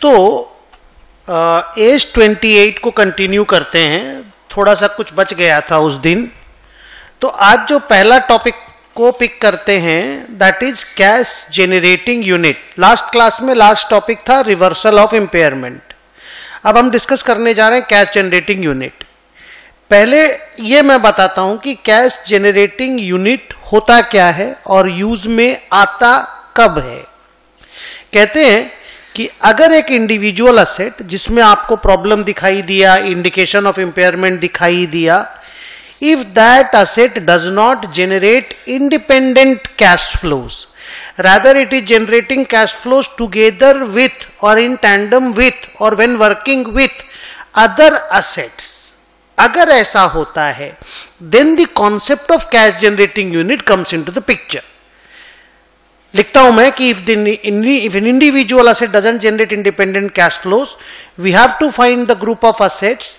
तो एज 28 को कंटिन्यू करते हैं, थोड़ा सा कुछ बच गया था उस दिन। तो आज जो पहला टॉपिक को पिक करते हैं that is cash generating unit. Last class में लास्ट टॉपिक था रिवर्सल ऑफ इम्पेयरमेंट। अब हम डिस्कस करने जा रहे हैं कैश जनरेटिंग यूनिट। पहले ये मैं बताता हूं कि कैश जनरेटिंग यूनिट होता क्या है और यूज में आता कब है। कहते हैं कि अगर एक इंडिविजुअल असेट जिसमें आपको प्रॉब्लम दिखाई दिया, इंडिकेशन ऑफ इम्पेयरमेंट दिखाई दिया, if that asset does not generate independent cash flows, rather it is generating cash flows together with or in tandem with or when working with other assets, अगर ऐसा होता है then the concept of cash generating unit comes into the picture. लिखता हूं मैं कि if an individual asset doesn't generate independent cash flows, we have to find the group of assets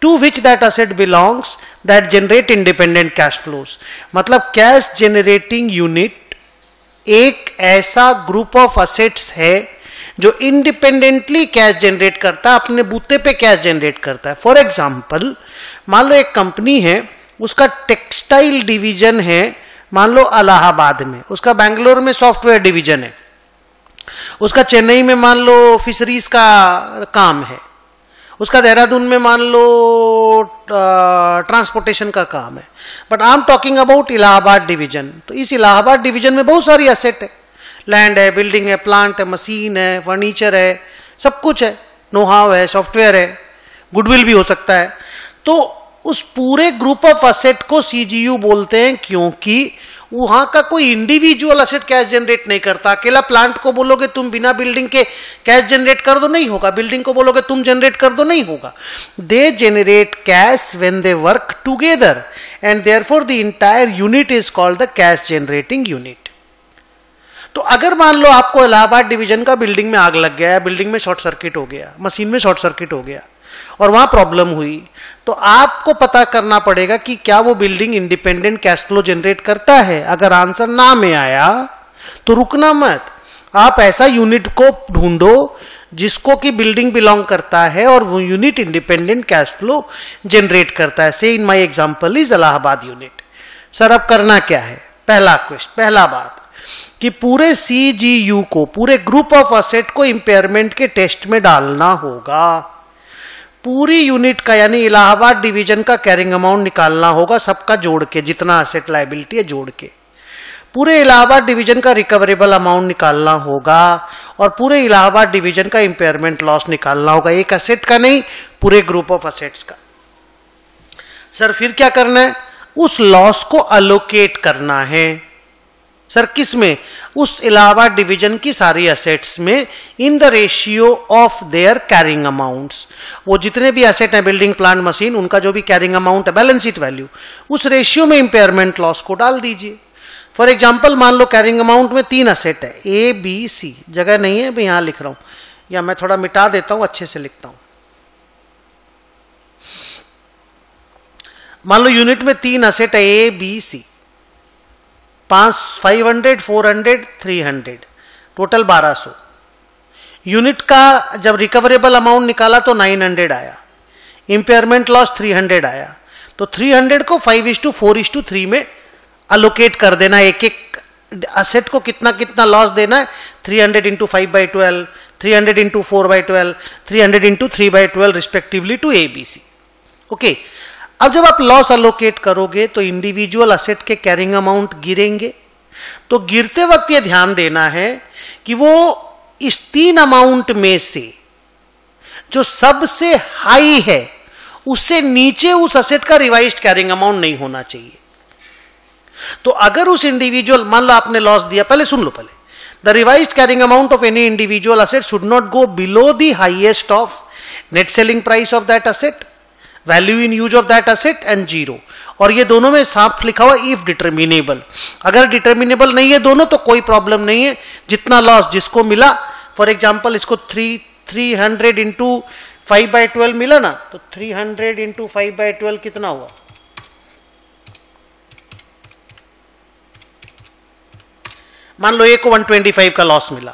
to which that asset belongs that generate independent cash flows. मतलब cash generating unit एक ऐसा group of assets है जो independently cash generate करता है, अपने बूते पे कैश जनरेट करता है। फॉर एग्जांपल, मान लो एक कंपनी है, उसका टेक्सटाइल डिवीजन है, मान लो इलाहाबाद में, उसका बेंगलोर में सॉफ्टवेयर डिवीजन है, उसका चेन्नई में मान लो फिशरीज का काम है, उसका देहरादून में मान लो ट्रांसपोर्टेशन का काम है। But I am talking about Allahabad division. तो इस इलाहाबाद डिवीजन में बहुत सारी एसेट है, लैंड है, बिल्डिंग है, प्लांट है, मशीन है, फर्नीचर है, सब कुछ है, नो हाउ है, सॉफ्टवेयर है, गुडविल भी हो सकता है। तो उस पूरे ग्रुप ऑफ असेट को सीजीयू बोलते हैं, क्योंकि वहां का कोई इंडिविजुअल असेट कैश जनरेट नहीं करता। अकेला प्लांट को बोलोगे तुम बिना बिल्डिंग के कैश जनरेट कर दो, नहीं होगा। बिल्डिंग को बोलोगे तुम जनरेट कर दो, नहीं होगा। They generate cash when they work together and therefore the entire unit is called the cash generating unit. तो अगर मान लो आपको इलाहाबाद डिवीजन का बिल्डिंग में आग लग गया, बिल्डिंग में शॉर्ट सर्किट हो गया, मशीन में शॉर्ट सर्किट हो गया और वहां प्रॉब्लम हुई, तो आपको पता करना पड़ेगा कि क्या वो building independent cash flow generate करता है। अगर आंसर ना में आया तो रुकना मत, आप ऐसा यूनिट को ढूंढो जिसको कि बिल्डिंग बिलोंग करता है और वो unit independent cash flow generate करता है। से in my example is Allahabad unit. Sir अब करना क्या है? पहला बात कि पूरे सीजीयू को, पूरे ग्रुप ऑफ असेट को इंपेयरमेंट के टेस्ट में डालना होगा। पूरी यूनिट का यानी इलाहाबाद डिवीजन का कैरिंग अमाउंट निकालना होगा, सबका जोड़ के, जितना असेट लायबिलिटी है जोड़ के। पूरे इलाहाबाद डिवीजन का रिकवरेबल अमाउंट निकालना होगा और पूरे इलाहाबाद डिवीजन का इंपेयरमेंट लॉस निकालना होगा। एक असेट का नहीं, पूरे ग्रुप ऑफ असेट्स का। सर फिर क्या करना है? उस लॉस को अलोकेट करना है। सर किस में? उस इलाहाबाद डिवीजन की सारी असेट्स में in the ratio of their carrying amounts. वो जितने भी असेट हैं, बिल्डिंग, प्लांट, मशीन, उनका जो भी कैरिंग अमाउंट है, बैलेंस शीट वैल्यू, उस रेशियो में इंपेयरमेंट लॉस को डाल दीजिए। फॉर एग्जांपल मान लो कैरिंग अमाउंट में 3 असेट है, ए बी सी। जगह नहीं है, मैं यहां लिख रहा हूं, या मैं थोड़ा मिटा देता हूं, अच्छे से लिखता हूं। मान लो यूनिट में 3 असेट है, A B C, 500, 400, 300, total 1200। Unit का जब रिकवरेबल अमाउंट निकाला तो 900 आया, इंपेयरमेंट लॉस 300 आया। तो 300 को 5:4:3 में अलोकेट कर देना। एक एक असेट को कितना कितना लॉस देना है, 300 into 5/12, 300 into 4/12, 300 into 3/12 respectively to A B C. Okay, अब जब आप लॉस अलोकेट करोगे तो इंडिविजुअल असेट के कैरिंग अमाउंट गिरेंगे। तो गिरते वक्त ये ध्यान देना है कि वो इस 3 अमाउंट में से जो सबसे हाई है उससे नीचे उस असेट का रिवाइज्ड कैरिंग अमाउंट नहीं होना चाहिए। तो अगर उस इंडिविजुअल, मान लो आपने लॉस दिया, पहले सुन लो, the revised carrying amount of any individual asset should not go below the highest of net selling price of that asset, value in use of that asset and 0। और ये दोनों में साफ लिखा हुआ इफ डिटर्मिनेबल। अगर डिटर्मिनेबल नहीं है दोनों तो कोई प्रॉब्लम नहीं है, जितना लॉस जिसको मिला। फॉर एग्जांपल इसको 300 इंटू 5/12 मिला ना, तो 300 इंटू 5/12 कितना हुआ? मान लो ए को 125 का लॉस मिला,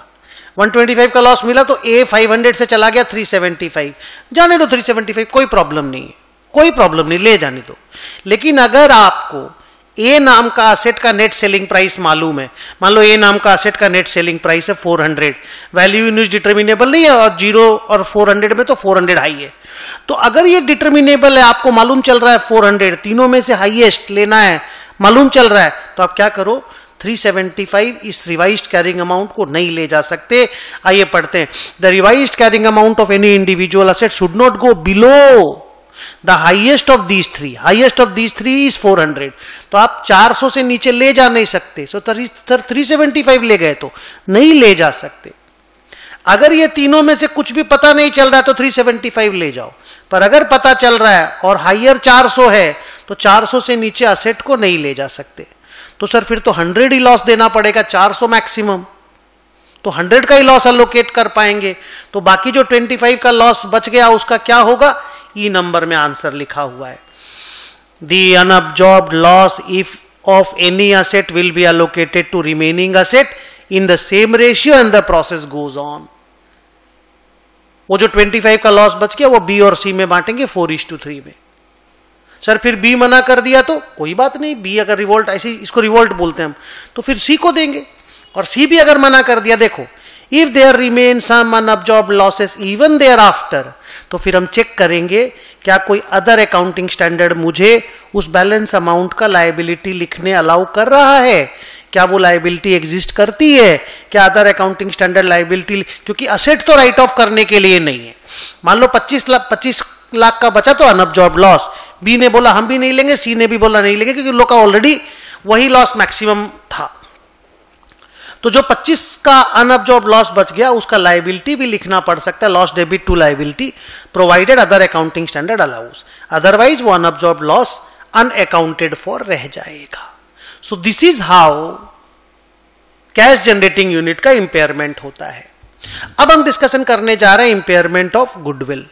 125 का लॉस मिला तो ए 500 से चला गया 375, जाने दो 375, कोई प्रॉब्लम नहीं है, कोई प्रॉब्लम नहीं, ले जाने दो। लेकिन अगर आपको ए नाम का असेट का नेट सेलिंग प्राइस मालूम है, मान लो ए नाम का असेट का नेट सेलिंग प्राइस है 400, वैल्यू इन यूज डिटर्मिनेबल नहीं है, और 0 और 400 में तो 400 हाई है। तो अगर ये डिटर्मिनेबल है, आपको मालूम चल रहा है 400, तीनों में से हाईएस्ट लेना है, मालूम चल रहा है, तो आप क्या करो, 375 इस रिवाइज्ड कैरिंग अमाउंट को नहीं ले जा सकते। आइए पढ़ते हैं। The revised carrying amount of any individual asset should not go below the highest of these three, highest of these three is 400। तो आप 400 से नीचे ले जा नहीं सकते, सो 375 ले गए तो नहीं ले जा सकते। अगर ये तीनों में से कुछ भी पता नहीं चल रहा है तो 375 ले जाओ, पर अगर पता चल रहा है और हायर 400 है तो 400 से नीचे असेट को नहीं ले जा सकते। तो सर फिर तो 100 ही लॉस देना पड़ेगा, 400 मैक्सिमम, तो 100 का ही लॉस अलोकेट कर पाएंगे। तो बाकी जो 25 का लॉस बच गया उसका क्या होगा, ई नंबर में आंसर लिखा हुआ है। The unabsorbed loss if of any asset will be allocated to remaining asset in the same ratio and the process goes on. वो जो 25 का लॉस बच गया वो बी और सी में बांटेंगे 4:3 में। सर फिर बी मना कर दिया तो कोई बात नहीं, बी अगर रिवोल्ट, ऐसे इसको रिवोल्ट बोलते हैं हम, तो फिर सी को देंगे। और सी भी अगर मना कर दिया, देखो if there remain some unabsorbed losses even thereafter, तो फिर हम चेक करेंगे क्या कोई अदर अकाउंटिंग स्टैंडर्ड मुझे उस बैलेंस अमाउंट का लायबिलिटी लिखने अलाउ कर रहा है, क्या वो लायबिलिटी एग्जिस्ट करती है, क्या अदर अकाउंटिंग स्टैंडर्ड लायबिलिटी, क्योंकि असेट तो राइट ऑफ करने के लिए नहीं है। मान लो 25 लाख का बचा तो अनअब्जॉर्ब्ड लॉस, बी ने बोला हम भी नहीं लेंगे, सी ने भी बोला नहीं लेंगे, क्योंकि लोग का ऑलरेडी वही लॉस मैक्सिमम था। तो जो 25 का अनअब्जॉर्ब्ड लॉस बच गया उसका लायबिलिटी भी लिखना पड़ सकता है, loss debit to liability, provided other accounting standard allows, otherwise वो अनअब्जॉर्ब्ड लॉस अनअकाउंटेड फॉर रह जाएगा। So this is how cash generating unit का इंपेयरमेंट होता है। अब हम डिस्कशन करने जा रहे हैं इंपेयरमेंट ऑफ गुडविल,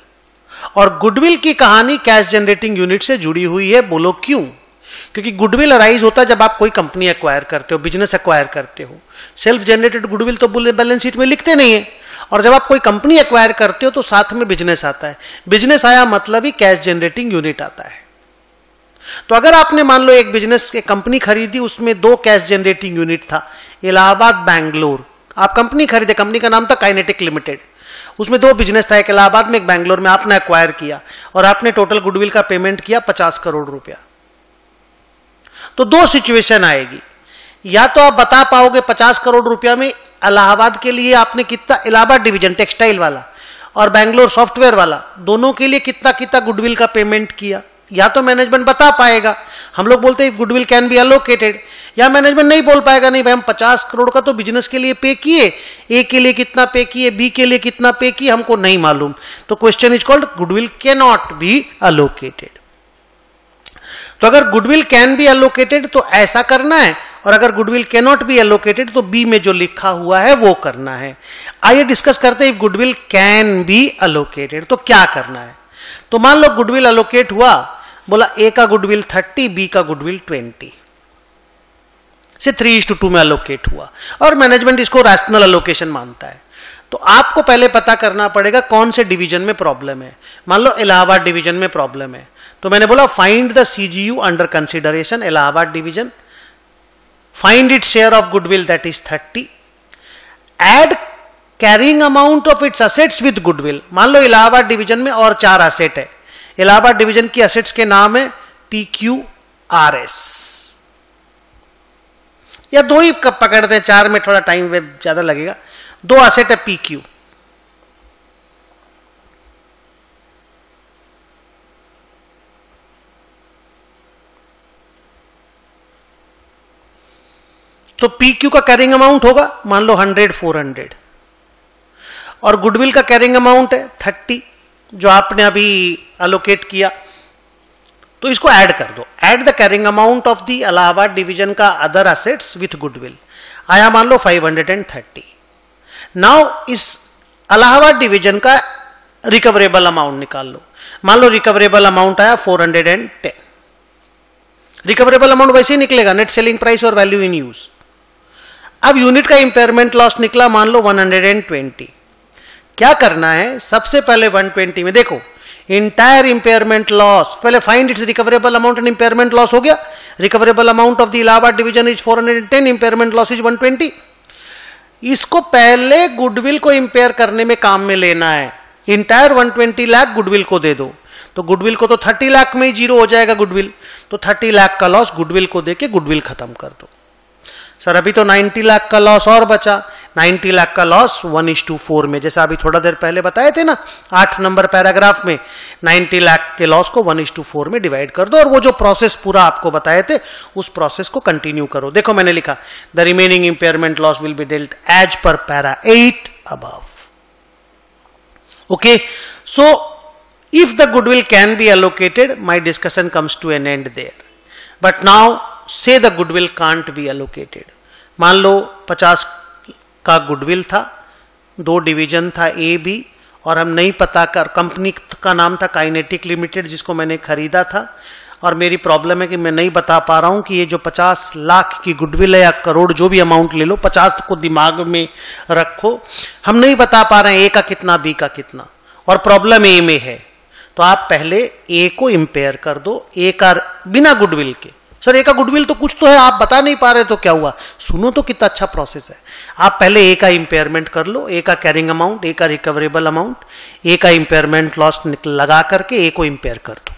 और गुडविल की कहानी कैश जनरेटिंग यूनिट से जुड़ी हुई है। बोलो क्यों? क्योंकि गुडविल अराइज होता है जब आप कोई कंपनी एक्वायर करते हो, बिजनेस एक्वायर करते हो। सेल्फ जनरेटेड गुडविल तो बैलेंस शीट में लिखते नहीं है, और जब आप कोई कंपनी एक्वायर करते हो तो साथ में बिजनेस आता है। बिजनेस आया मतलब ही कैश जनरेटिंग यूनिट आता है। तो अगर आपने मान लो एक बिजनेस की कंपनी खरीदी, उसमें 2 कैश जनरेटिंग यूनिट था, इलाहाबाद बैंगलोर। आप कंपनी खरीदे, कंपनी का नाम था काइनेटिक लिमिटेड, उसमें 2 बिजनेस था, एक इलाहाबाद में एक बैंगलोर में। आपने एक्वायर किया और आपने टोटल गुडविल का पेमेंट किया 50 करोड़ रुपया। तो 2 सिचुएशन आएगी, या तो आप बता पाओगे 50 करोड़ रुपया में इलाहाबाद के लिए आपने कितना, इलाहाबाद डिवीजन टेक्सटाइल वाला और बैंगलोर सॉफ्टवेयर वाला, दोनों के लिए कितना कितना गुडविल का पेमेंट किया, या तो मैनेजमेंट बता पाएगा। हम लोग बोलते हैं गुडविल कैन बी अलोकेटेड, या मैनेजमेंट नहीं बोल पाएगा, नहीं भाई हम 50 करोड़ का तो बिजनेस के लिए पे किए, ए के लिए कितना पे किए, बी के लिए कितना पे किए, हमको नहीं मालूम। तो question is called goodwill can not B allocated. तो अगर गुडविल कैन बी अलोकेटेड तो ऐसा करना है, और अगर goodwill can not B allocated तो बी में जो लिखा हुआ है वो करना है। आइए डिस्कस करते हैं। गुडविल कैन बी अलोकेटेड तो क्या करना है। तो मान लो गुडविल अलोकेट हुआ, बोला ए का गुडविल 30, बी का गुडविल 20 से 3:2 में अलोकेट हुआ, और मैनेजमेंट इसको रैशनल अलोकेशन मानता है। तो आपको पहले पता करना पड़ेगा कौन से डिवीजन में प्रॉब्लम है। मान लो इलाहाबाद डिवीजन में प्रॉब्लम है, तो मैंने बोला find the CGU under consideration, Allahabad division, find it share of goodwill that is 30, add carrying amount of its assets with goodwill. मान लो इलाहाबाद डिवीजन में और 4 असेट है, इलाहाबाद डिवीजन की असेट्स के नाम है PQRS, या 2 ही पकड़ते हैं, 4 में थोड़ा टाइम ज्यादा लगेगा। 2 असेट है PQ, तो PQ का कैरिंग अमाउंट होगा मान लो 100 400, और गुडविल का कैरिंग अमाउंट है 30 जो आपने अभी अलोकेट किया। तो इसको ऐड कर दो, add the carrying amount of the Allahabad division का अदर असेट्स विथ गुडविल, आया मान लो 530। नाउ इस इलाहाबाद डिवीजन का रिकवरेबल अमाउंट निकाल लो। मान लो रिकवरेबल अमाउंट आया 410। रिकवरेबल अमाउंट वैसे ही निकलेगा, नेट सेलिंग प्राइस और वैल्यू इन यूज। अब यूनिट का इंपेयरमेंट लॉस निकला मान लो 120। क्या करना है, सबसे पहले 120 में देखो इंटायर इंपेयरमेंट लॉस, पहले find its recoverable amount and impairment loss हो गया। Recoverable amount of the Allahabad division is 410, impairment loss is 120। इसको पहले गुडविल को इंपेयर करने में काम में लेना है। इंटायर 120 लाख गुडविल को दे दो, तो गुडविल को तो 30 लाख में ही जीरो हो जाएगा गुडविल, तो 30 लाख का लॉस गुडविल को देके गुडविल खत्म कर दो। सर अभी तो 90 लाख का लॉस और बचा, 90 लाख का लॉस 1:4 में, जैसा अभी थोड़ा देर पहले बताए थे ना 8 नंबर पैराग्राफ में, 90 लाख के लॉस को 1:4 में डिवाइड कर दो और वो जो प्रोसेस पूरा आपको बताए थे उस प्रोसेस को कंटिन्यू करो। देखो मैंने लिखा the remaining impairment loss will be dealt as per para 8 above. Okay, so if the goodwill can be allocated, my discussion comes to an end there. But now say the goodwill can't be allocated. मान लो 50 का goodwill था, 2 division था A B, और हम नहीं पता कर, company का नाम था काइनेटिक लिमिटेड जिसको मैंने खरीदा था, और मेरी प्रॉब्लम है कि मैं नहीं बता पा रहा हूं कि ये जो 50 लाख की गुडविल है या करोड़ जो भी अमाउंट ले लो, 50 को दिमाग में रखो, हम नहीं बता पा रहे हैं ए का कितना बी का कितना, और प्रॉब्लम ए में है, तो आप पहले ए को इंपेयर कर दो, ए का बिना गुडविल के। सर ए का गुडविल तो कुछ तो है, आप बता नहीं पा रहे तो क्या हुआ, सुनो तो कितना अच्छा प्रोसेस है। आप पहले ए का इंपेयरमेंट कर लो, ए का कैरिंग अमाउंट, ए का रिकवरेबल अमाउंट, ए का इंपेयरमेंट लॉस लगा करके ए को इंपेयर कर दो।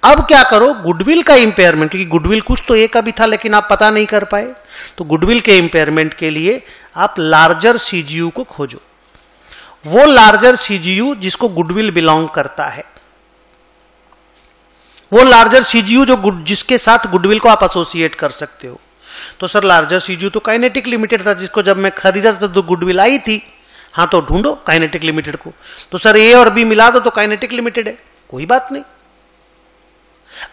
अब क्या करो, गुडविल का इंपेयरमेंट, क्योंकि गुडविल कुछ तो ए का भी था लेकिन आप पता नहीं कर पाए, तो गुडविल के इंपेयरमेंट के लिए आप लार्जर सीजीयू को खोजो, वो लार्जर सीजीयू जिसको गुडविल बिलोंग करता है, वो लार्जर सीजीयू जो जिसके साथ गुडविल को आप एसोसिएट कर सकते हो। तो सर लार्जर सीजीयू तो काइनेटिक लिमिटेड था जिसको जब मैं खरीदा था तो गुडविल आई थी, हाँ तो ढूंढो काइनेटिक लिमिटेड को, तो सर ए और बी मिला दो तो काइनेटिक लिमिटेड है, कोई बात नहीं।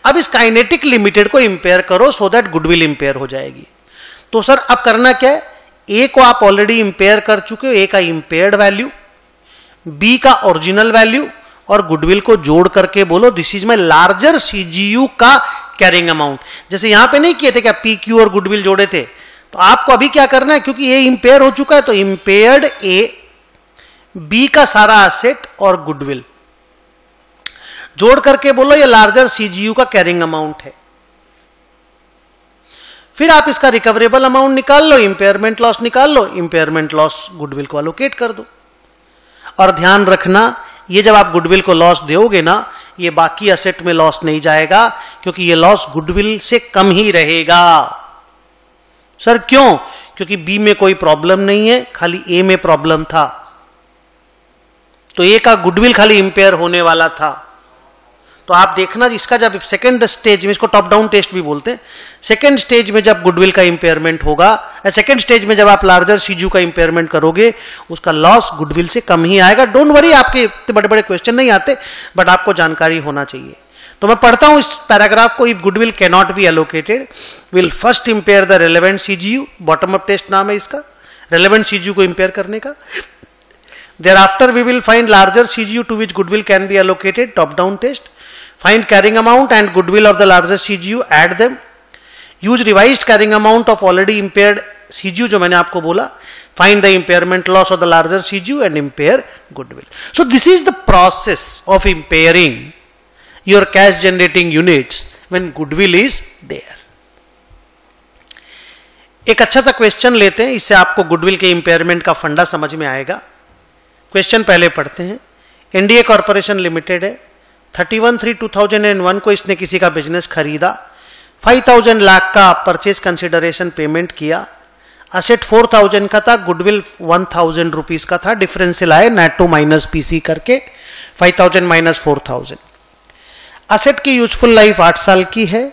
अब इस काइनेटिक लिमिटेड को इंपेयर करो सो दैट गुडविल इंपेयर हो जाएगी। तो सर अब करना क्या है, ए को आप ऑलरेडी इंपेयर कर चुके हो, ए का इंपेयर्ड वैल्यू, बी का ओरिजिनल वैल्यू, और गुडविल को जोड़ करके बोलो this is my larger CGU का कैरिंग अमाउंट। जैसे यहां पे नहीं किए थे क्या, पी क्यू और गुडविल जोड़े थे, तो आपको अभी क्या करना है, क्योंकि ए इंपेयर हो चुका है तो इंपेयर्ड ए, बी का सारा एसेट और गुडविल जोड़ करके बोलो ये लार्जर सीजीयू का कैरिंग अमाउंट है। फिर आप इसका रिकवरेबल अमाउंट निकाल लो, इंपेयरमेंट लॉस निकाल लो, इंपेयरमेंट लॉस गुडविल को अलोकेट कर दो। और ध्यान रखना ये जब आप गुडविल को लॉस दोगे ना, ये बाकी असेट में लॉस नहीं जाएगा, क्योंकि ये लॉस गुडविल से कम ही रहेगा। सर क्यों, क्योंकि बी में कोई प्रॉब्लम नहीं है, खाली ए में प्रॉब्लम था, तो ए का गुडविल खाली इंपेयर होने वाला था। तो आप देखना इसका जब सेकंड स्टेज में, इसको टॉप डाउन टेस्ट भी बोलते हैं, सेकंड स्टेज में जब गुडविल का इंपेयरमेंट होगा, सेकंड स्टेज में जब आप लार्जर सीजीयू का इंपेयरमेंट करोगे, उसका लॉस गुडविल से कम ही आएगा। डोंट वरी, आपके इतने बड़े बड़े क्वेश्चन नहीं आते, बट आपको जानकारी होना चाहिए। तो मैं पढ़ता हूं इस पैराग्राफ को, if goodwill can not be allocated will first impair the relevant CGU, bottom up test नाम है इसका, रेलेवेंट सीजीयू को इंपेयर करने का। thereafter we will find larger CGU to which goodwill can be allocated, top down test. Find carrying amount and goodwill of the larger CGU, add them. Use revised carrying amount of already impaired CGU जो मैंने आपको बोला, find the impairment loss of the larger CGU and impair goodwill. So this is the process of impairing your cash generating units when goodwill is there. एक अच्छा सा question लेते हैं, इससे आपको गुडविल के इंपेयरमेंट का फंडा समझ में आएगा। क्वेश्चन पहले पढ़ते हैं। एनडीए कॉर्पोरेशन लिमिटेड है, 31/3/2001 को इसने किसी का बिजनेस खरीदा, 5,000 लाख का परचेज कंसिडरेशन पेमेंट किया, असेट 4,000 का था, गुडविल 1,000 रुपीज का था, डिफरेंशियल आए नेटो माइनस पीसी करके 5,000 माइनस 4,000। असेट की यूजफुल लाइफ 8 साल की है,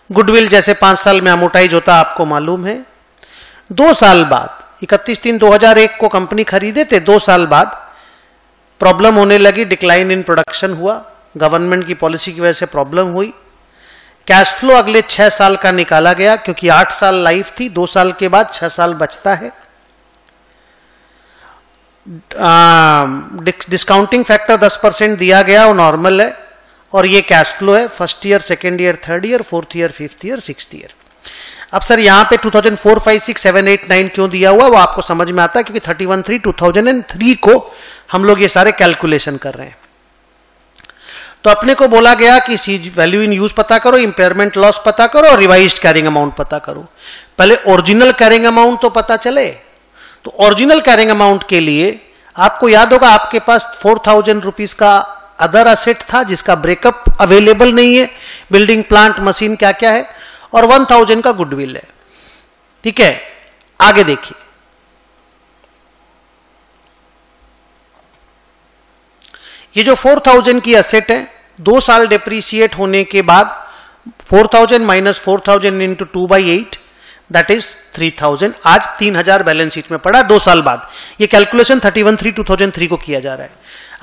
गुडविल जैसे 5 साल में अमोटाइज होता आपको मालूम है। 2 साल बाद 31/3/2001 को कंपनी खरीदे थे, 2 साल बाद प्रॉब्लम होने लगी, डिक्लाइन इन प्रोडक्शन हुआ, गवर्नमेंट की पॉलिसी की वजह से प्रॉब्लम हुई। कैश फ्लो अगले 6 साल का निकाला गया, क्योंकि 8 साल लाइफ थी, 2 साल के बाद 6 साल बचता है। डिस्काउंटिंग फैक्टर 10% दिया गया, वो नॉर्मल है, और ये कैश फ्लो है first year, second year, third year, fourth year, fifth year, sixth year. अब सर यहां पे 2004, 5, 6, 7, 8, 9 क्यों दिया हुआ, वो आपको समझ में आता है क्योंकि 31/3/2003 को हम लोग ये सारे कैलकुलेशन कर रहे हैं। तो अपने को बोला गया कि वैल्यू इन यूज पता करो, इंपेयरमेंट लॉस पता करो और रिवाइज्ड कैरिंग अमाउंट पता करो। पहले ओरिजिनल कैरिंग अमाउंट तो पता चले। तो ओरिजिनल कैरिंग अमाउंट के लिए आपको याद होगा आपके पास 4000 रुपीज का अदर असेट था जिसका ब्रेकअप अवेलेबल नहीं है, बिल्डिंग प्लांट मशीन क्या क्या है, और 1000 का गुडविल है। ठीक है, आगे देखिए, ये जो 4000 की असेट है 2 साल डिप्रीशिएट होने के बाद 4000 माइनस 4000 इंटू 2/8 दैट इज 3000। आज 3000 बैलेंस शीट में पड़ा 2 साल बाद। ये कैलकुलेशन 31/3/2003 को किया जा रहा है।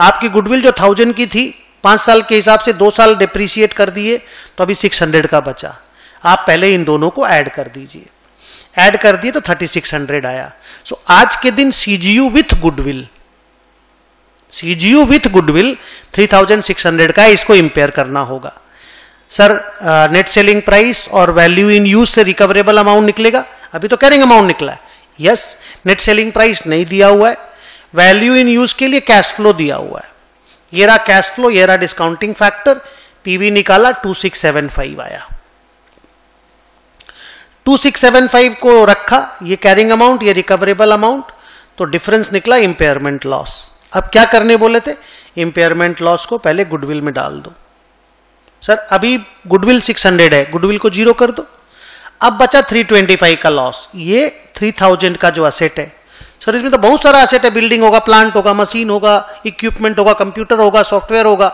आपकी गुडविल जो 1000 की थी 5 साल के हिसाब से 2 साल डिप्रीशिएट कर दिए तो अभी 600 का बचा। आप पहले इन दोनों को ऐड कर दीजिए, ऐड कर दिए तो 3600 आया। सो आज के दिन CGU with goodwill, CGU with goodwill 3600 का, इसको इंपेयर करना होगा। सर नेट सेलिंग प्राइस और वैल्यू इन यूज से रिकवरेबल अमाउंट निकलेगा, अभी तो कैरिंग अमाउंट निकला है। यस, नेट सेलिंग प्राइस नहीं दिया हुआ है, वैल्यू इन यूज के लिए कैश फ्लो दिया हुआ है। ये रहा कैश फ्लो, ये रहा डिस्काउंटिंग फैक्टर, पीवी निकाला 2675 आया। 2675 को रखा, ये कैरिंग अमाउंट, ये रिकवरेबल अमाउंट, तो डिफरेंस निकला इंपेयरमेंट लॉस। अब क्या करने बोले थे, इंपेयरमेंट लॉस को पहले गुडविल में डाल दो। सर अभी गुडविल 600 है, गुडविल को 0 कर दो। अब बचा 325 का लॉस। ये 3000 का जो असेट है, सर इसमें तो बहुत सारा असेट है, बिल्डिंग होगा, प्लांट होगा, मशीन होगा, इक्विपमेंट होगा, कंप्यूटर होगा, सॉफ्टवेयर होगा,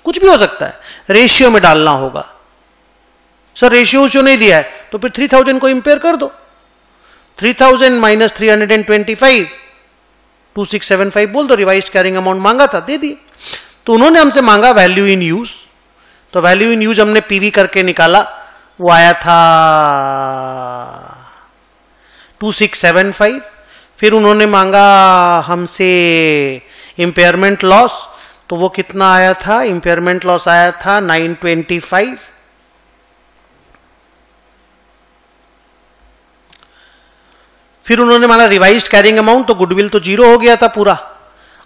कुछ भी हो सकता है, रेशियो में डालना होगा। सर रेशियो नहीं दिया है तो फिर 3000 को इंपेयर कर दो। 3000 माइनस 325 2675 बोल दो, रिवाइज्ड कैरिंग अमाउंट मांगा था, दे दिए। तो उन्होंने हमसे मांगा वैल्यू इन यूज, तो वैल्यू इन यूज हमने पीवी करके निकाला, वो आया था 2675। फिर उन्होंने मांगा हमसे इंपेयरमेंट लॉस, तो वो कितना आया था, इंपेयरमेंट लॉस आया था 925। फिर उन्होंने माना रिवाइज्ड कैरिंग अमाउंट, तो गुडविल तो 0 हो गया था पूरा,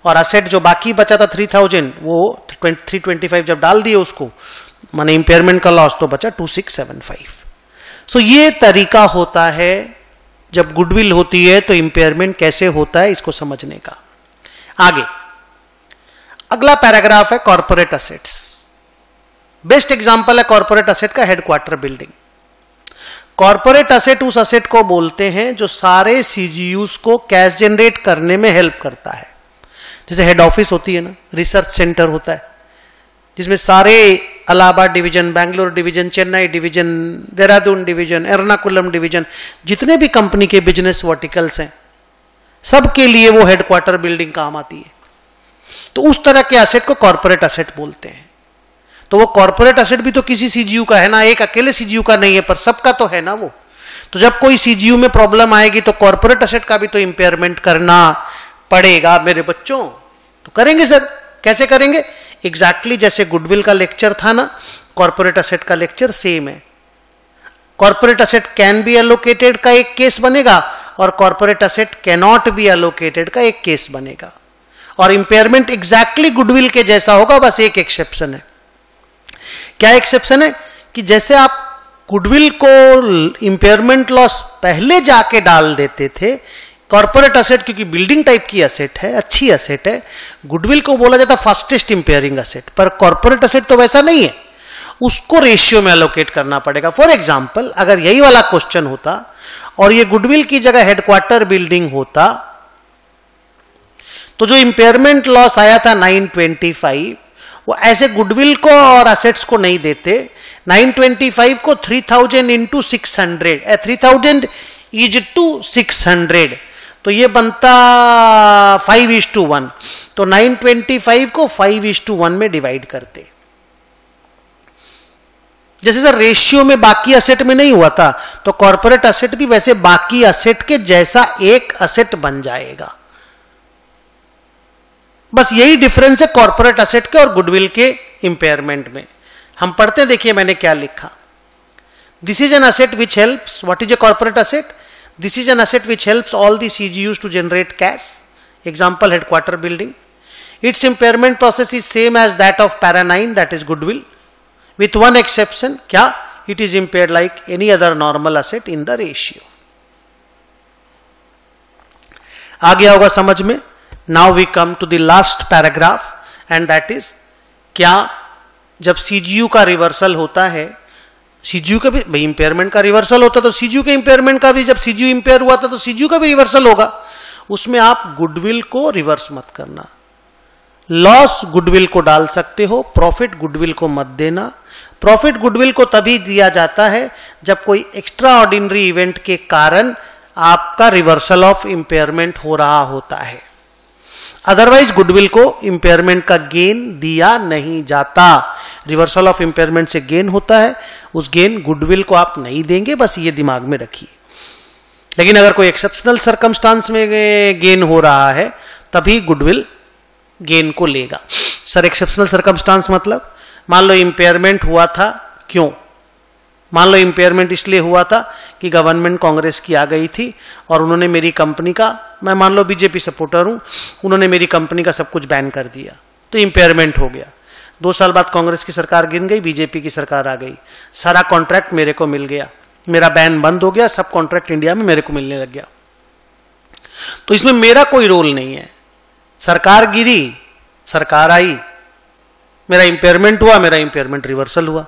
और असेट जो बाकी बचा था 3000 वो 325 जब डाल दिए उसको, माने इंपेयरमेंट का लॉस, तो बचा 2675। सो ये तरीका होता है जब गुडविल होती है तो इंपेयरमेंट कैसे होता है इसको समझने का। आगे अगला पैराग्राफ है कॉर्पोरेट असेट्स। बेस्ट एग्जांपल है कॉर्पोरेट असेट का हेडक्वार्टर बिल्डिंग। कॉर्पोरेट असेट उस असेट को बोलते हैं जो सारे सीजीयूज को कैश जनरेट करने में हेल्प करता है। जैसे हेड ऑफिस होती है ना, रिसर्च सेंटर होता है जिसमें सारे Allahabad division, Bangalore division, Chennai division, Dehradun division, Ernakulam division, जितने भी कंपनी के बिजनेस वर्टिकल्स हैं सबके लिए वो हेडक्वार्टर बिल्डिंग काम आती है। तो उस तरह के असेट को कॉर्पोरेट असेट बोलते हैं। तो वो कॉर्पोरेट असेट भी तो किसी सीजीयू का है ना, एक अकेले सीजीयू का नहीं है, पर सबका तो है ना वो। तो जब कोई सीजीयू में प्रॉब्लम आएगी तो कॉर्पोरेट असेट का भी तो इंपेयरमेंट करना पड़ेगा मेरे बच्चों। तो करेंगे सर, कैसे करेंगे? एग्जैक्टली जैसे गुडविल का लेक्चर था ना, कॉर्पोरेट असेट का लेक्चर सेम है। Corporate asset can be allocated का एक केस बनेगा और corporate asset can not be allocated का एक केस बनेगा। और इंपेयरमेंट एग्जैक्टली गुडविल के जैसा होगा, बस एक एक्सेप्शन है। क्या एक्सेप्शन है? कि जैसे आप गुडविल को इंपेयरमेंट लॉस पहले जाके डाल देते थे, कॉर्पोरेट असेट क्योंकि बिल्डिंग टाइप की असेट है, अच्छी असेट है, गुडविल को बोला जाता फास्टेस्ट इंपेयरिंग असेट, पर कॉर्पोरेट असेट तो वैसा नहीं है, उसको रेशियो में एलोकेट करना पड़ेगा। फॉर एग्जांपल अगर यही वाला क्वेश्चन होता और ये गुडविल की जगह हेडक्वार्टर बिल्डिंग होता, तो जो इंपेयरमेंट लॉस आया था 925, वो ऐसे गुडविल को और असेट्स को नहीं देते, 925 को 3000 इंटू 600, 3000 इज टू 600, तो ये बनता 5:1। तो 925 को 5:1 में डिवाइड करते। जैसे सर रेशियो में बाकी असेट में नहीं हुआ था, तो कॉर्पोरेट असेट भी वैसे बाकी असेट के जैसा एक असेट बन जाएगा। बस यही डिफरेंस है कॉर्पोरेट असेट के और गुडविल के इंपेयरमेंट में। हम पढ़ते हैं, देखिए मैंने क्या लिखा। This is an asset which helps. What is a corporate asset? This is an asset which helps all the CGUs to generate cash. Example, headquarter building. Its impairment process is same as that of para 9, that is goodwill, with one exception. क्या? It is impaired like any other normal asset in the ratio. आ गया होगा समझ में. Now we come to the last paragraph and that is, क्या जब CGU का reversal होता है, CGU का भी भाई इंपेयरमेंट का रिवर्सल होता तो CGU के इंपेयरमेंट का भी, जब CGU इंपेयर हुआ था तो CGU का भी रिवर्सल होगा. उसमें आप गुडविल को रिवर्स मत करना. लॉस गुडविल को डाल सकते हो, प्रॉफिट गुडविल को मत देना. प्रॉफिट गुडविल को तभी दिया जाता है जब कोई एक्स्ट्रा ऑर्डिनरी इवेंट के कारण आपका रिवर्सल ऑफ इंपेयरमेंट हो रहा होता है. अदरवाइज गुडविल को इंपेयरमेंट का गेन दिया नहीं जाता. रिवर्सल ऑफ इंपेयरमेंट से गेन होता है, उस गेन गुडविल को आप नहीं देंगे, बस ये दिमाग में रखिए. लेकिन अगर कोई एक्सेप्शनल सर्कमस्टांस में गेन हो रहा है तभी गुडविल गेन को लेगा. सर एक्सेप्शनल सर्कमस्टांस मतलब, मान लो इंपेयरमेंट हुआ था, क्यों? मान लो इंपेयरमेंट इसलिए हुआ था कि गवर्नमेंट कांग्रेस की आ गई थी और उन्होंने मेरी कंपनी का, मैं मान लो बीजेपी सपोर्टर हूं, उन्होंने मेरी कंपनी का सब कुछ बैन कर दिया, तो इंपेयरमेंट हो गया. 2 साल बाद कांग्रेस की सरकार गिर गई, बीजेपी की सरकार आ गई, सारा कॉन्ट्रैक्ट मेरे को मिल गया, मेरा बैन बंद हो गया, सब कॉन्ट्रैक्ट इंडिया में मेरे को मिलने लग गया. तो इसमें मेरा कोई रोल नहीं है. सरकार गिरी, सरकार आई, मेरा इंपेयरमेंट हुआ, मेरा इंपेयरमेंट रिवर्सल हुआ.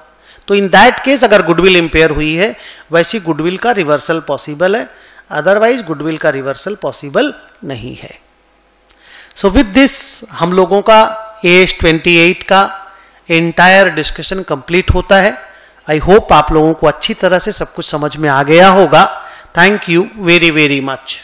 तो इन दैट केस अगर गुडविल इंपेयर हुई है, वैसी गुडविल का रिवर्सल पॉसिबल है, अदरवाइज गुडविल का रिवर्सल पॉसिबल नहीं है. सो विद दिस हम लोगों का AS 28 का एंटायर डिस्कशन कंप्लीट होता है. आई होप आप लोगों को अच्छी तरह से सब कुछ समझ में आ गया होगा. Thank you very very much.